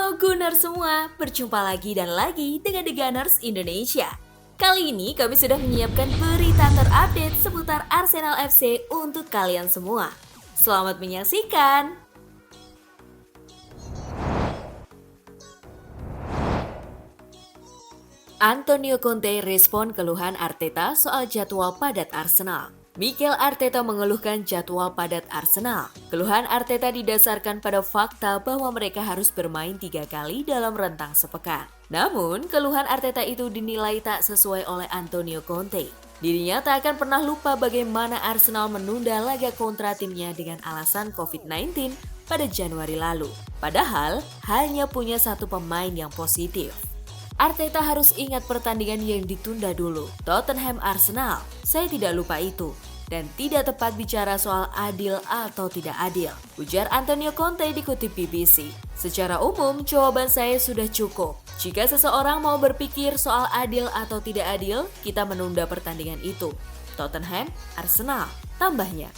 Halo Gunners semua, berjumpa lagi dan lagi dengan The Gunners Indonesia. Kali ini kami sudah menyiapkan berita terupdate seputar Arsenal FC untuk kalian semua. Selamat menyaksikan! Antonio Conte respon keluhan Arteta soal jadwal padat Arsenal. Mikel Arteta mengeluhkan jadwal padat Arsenal. Keluhan Arteta didasarkan pada fakta bahwa mereka harus bermain 3 kali dalam rentang sepekan. Namun, keluhan Arteta itu dinilai tak sesuai oleh Antonio Conte. Dirinya tak akan pernah lupa bagaimana Arsenal menunda laga kontra timnya dengan alasan COVID-19 pada Januari lalu. Padahal, hanya punya satu pemain yang positif. Arteta harus ingat pertandingan yang ditunda dulu, Tottenham Arsenal. Saya tidak lupa itu. Dan tidak tepat bicara soal adil atau tidak adil, ujar Antonio Conte dikutip BBC. Secara umum, jawaban saya sudah cukup. Jika seseorang mau berpikir soal adil atau tidak adil, kita menunda pertandingan itu. Tottenham Arsenal, tambahnya.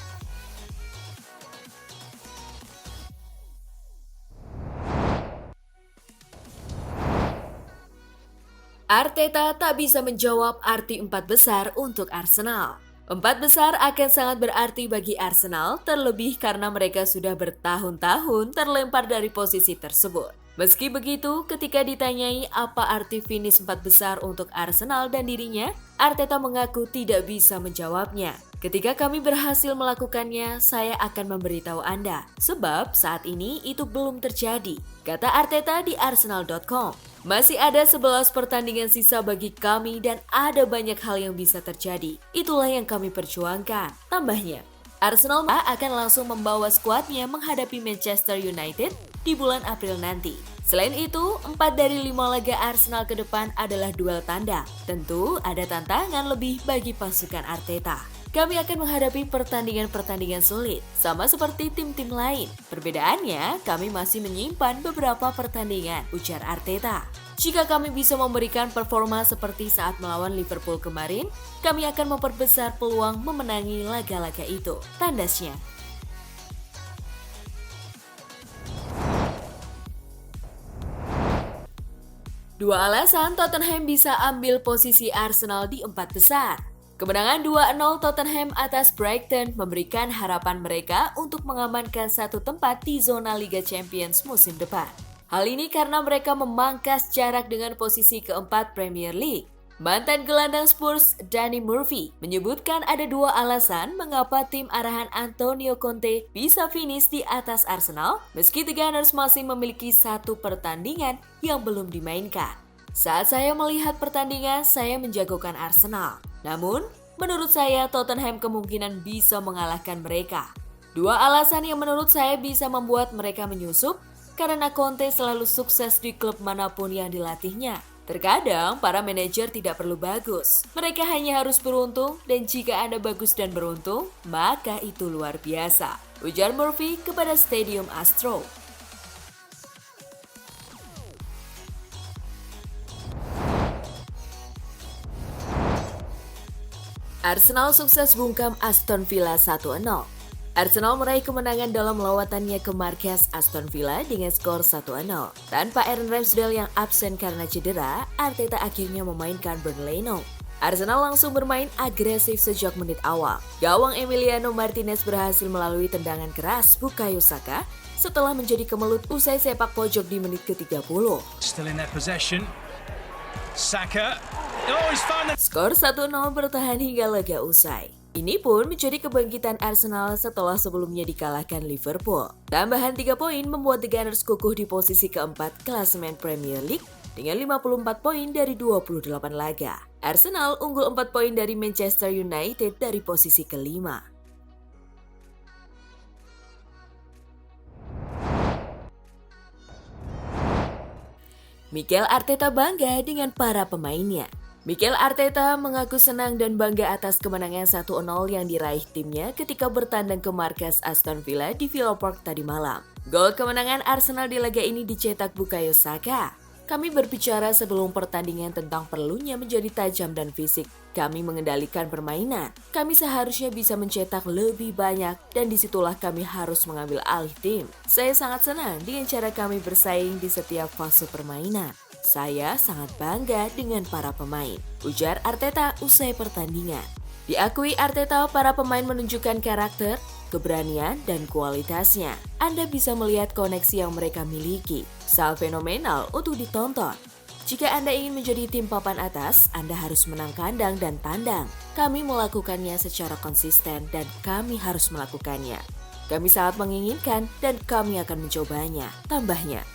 Arteta tak bisa menjawab arti 4 besar untuk Arsenal. 4 besar akan sangat berarti bagi Arsenal, terlebih karena mereka sudah bertahun-tahun terlempar dari posisi tersebut. Meski begitu, ketika ditanyai apa arti finish 4 besar untuk Arsenal dan dirinya, Arteta mengaku tidak bisa menjawabnya. Ketika kami berhasil melakukannya, saya akan memberitahu Anda, sebab saat ini itu belum terjadi, kata Arteta di Arsenal.com. Masih ada 11 pertandingan sisa bagi kami dan ada banyak hal yang bisa terjadi. Itulah yang kami perjuangkan, tambahnya. Arsenal akan langsung membawa skuadnya menghadapi Manchester United di bulan April nanti. Selain itu, 4 dari 5 laga Arsenal ke depan adalah duel tandang. Tentu ada tantangan lebih bagi pasukan Arteta. Kami akan menghadapi pertandingan-pertandingan sulit, sama seperti tim-tim lain. Perbedaannya, kami masih menyimpan beberapa pertandingan, ujar Arteta. Jika kami bisa memberikan performa seperti saat melawan Liverpool kemarin, kami akan memperbesar peluang memenangi laga-laga itu, tandasnya. Dua alasan Tottenham bisa ambil posisi Arsenal di 4 besar. Kemenangan 2-0 Tottenham atas Brighton memberikan harapan mereka untuk mengamankan satu tempat di zona Liga Champions musim depan. Hal ini karena mereka memangkas jarak dengan posisi keempat Premier League. Mantan gelandang Spurs, Danny Murphy, menyebutkan ada 2 alasan mengapa tim arahan Antonio Conte bisa finish di atas Arsenal meski The Gunners masih memiliki satu pertandingan yang belum dimainkan. Saat saya melihat pertandingan, saya menjagokan Arsenal. Namun, menurut saya Tottenham kemungkinan bisa mengalahkan mereka. 2 alasan yang menurut saya bisa membuat mereka menyusup, karena Conte selalu sukses di klub manapun yang dilatihnya. Terkadang, para manajer tidak perlu bagus. Mereka hanya harus beruntung, dan jika Anda bagus dan beruntung, maka itu luar biasa, ujar Murphy kepada Stadium Astro. Arsenal sukses bungkam Aston Villa 1-0. Arsenal meraih kemenangan dalam lawatannya ke markas Aston Villa dengan skor 1-0. Tanpa Aaron Ramsdale yang absen karena cedera, Arteta akhirnya memainkan Bernd Leno. Arsenal langsung bermain agresif sejak menit awal. Gawang Emiliano Martinez berhasil melalui tendangan keras Bukayo Saka setelah menjadi kemelut usai sepak pojok di menit ke-30. Still in their possession. Saka. Skor 1-0 bertahan hingga laga usai. Ini pun menjadi kebangkitan Arsenal setelah sebelumnya dikalahkan Liverpool. Tambahan 3 poin membuat The Gunners kukuh di posisi keempat klasemen Premier League dengan 54 poin dari 28 laga. Arsenal unggul 4 poin dari Manchester United dari posisi kelima. Mikel Arteta bangga dengan para pemainnya. Mikel Arteta mengaku senang dan bangga atas kemenangan 1-0 yang diraih timnya ketika bertandang ke markas Aston Villa di Villa Park tadi malam. Gol kemenangan Arsenal di laga ini dicetak Bukayo Saka. Kami berbicara sebelum pertandingan tentang perlunya menjadi tajam dan fisik. Kami mengendalikan permainan. Kami seharusnya bisa mencetak lebih banyak dan disitulah kami harus mengambil alih tim. Saya sangat senang dengan cara kami bersaing di setiap fase permainan. Saya sangat bangga dengan para pemain, ujar Arteta usai pertandingan. Diakui Arteta, para pemain menunjukkan karakter, keberanian, dan kualitasnya. Anda bisa melihat koneksi yang mereka miliki. Sangat fenomenal untuk ditonton. Jika Anda ingin menjadi tim papan atas, Anda harus menang kandang dan tandang. Kami melakukannya secara konsisten dan kami harus melakukannya. Kami sangat menginginkan dan kami akan mencobanya, tambahnya.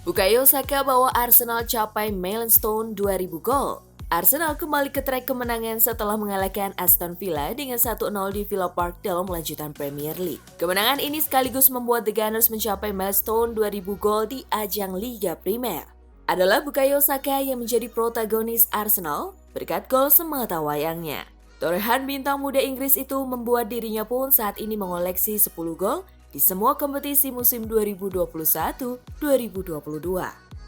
Bukayo Saka bawa Arsenal capai milestone 2000 gol. Arsenal kembali ke trek kemenangan setelah mengalahkan Aston Villa dengan 1-0 di Villa Park dalam lanjutan Premier League. Kemenangan ini sekaligus membuat The Gunners mencapai milestone 2000 gol di ajang Liga Primer. Adalah Bukayo Saka yang menjadi protagonis Arsenal berkat gol semata wayangnya. Torehan bintang muda Inggris itu membuat dirinya pun saat ini mengoleksi 10 gol di semua kompetisi musim 2021-2022.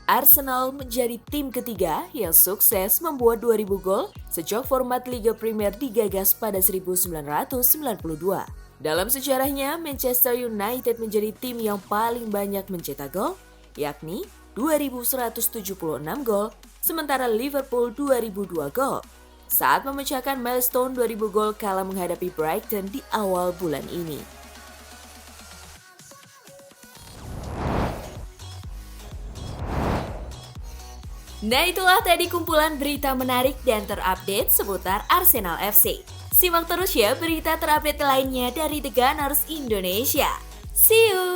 Arsenal menjadi tim ketiga yang sukses membuat 2000 gol sejak format Liga Primer digagas pada 1992. Dalam sejarahnya, Manchester United menjadi tim yang paling banyak mencetak gol, yakni 2176 gol, sementara Liverpool 2002 gol, saat memecahkan milestone 2000 gol kala menghadapi Brighton di awal bulan ini. Nah, itulah tadi kumpulan berita menarik dan terupdate seputar Arsenal FC. Simak terus ya berita terupdate lainnya dari The Gunners Indonesia. See you!